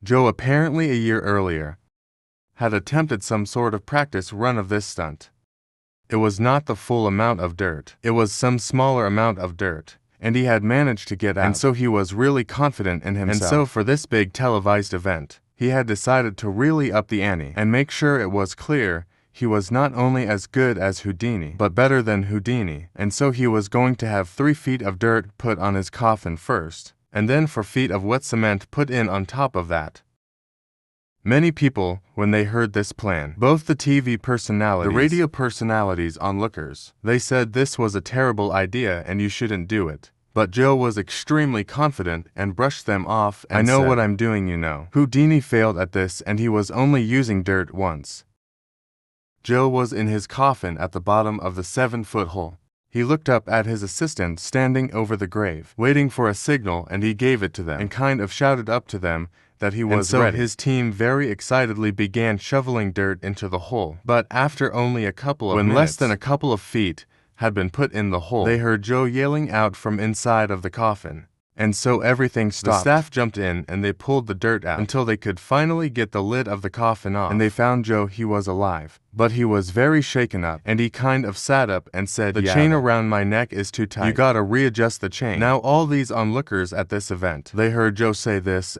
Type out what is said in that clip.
Joe, apparently a year earlier, had attempted some sort of practice run of this stunt. It was not the full amount of dirt. It was some smaller amount of dirt, and he had managed to get out. And so he was really confident in himself. And so for this big televised event, he had decided to really up the ante and make sure it was clear he was not only as good as Houdini, but better than Houdini. And so he was going to have 3 feet of dirt put on his coffin first, and then 4 feet of wet cement put in on top of that. Many people, when they heard this plan, both the TV personalities, the radio personalities, onlookers, they said this was a terrible idea and you shouldn't do it. But Joe was extremely confident and brushed them off and said, "I know what I'm doing, you know." Houdini failed at this and he was only using dirt once. Joe was in his coffin at the bottom of the 7-foot hole. He looked up at his assistant standing over the grave, waiting for a signal, and he gave it to them and kind of shouted up to them that he was ready. His team very excitedly began shoveling dirt into the hole. But after only a couple of minutes, when less than a couple of feet had been put in the hole, they heard Joe yelling out from inside of the coffin. And so everything stopped. The staff jumped in and they pulled the dirt out until they could finally get the lid of the coffin off. And they found Joe. He was alive, but he was very shaken up, and he kind of sat up and said, "The chain around my neck is too tight. You gotta readjust the chain." Now all these onlookers at this event, they heard Joe say this,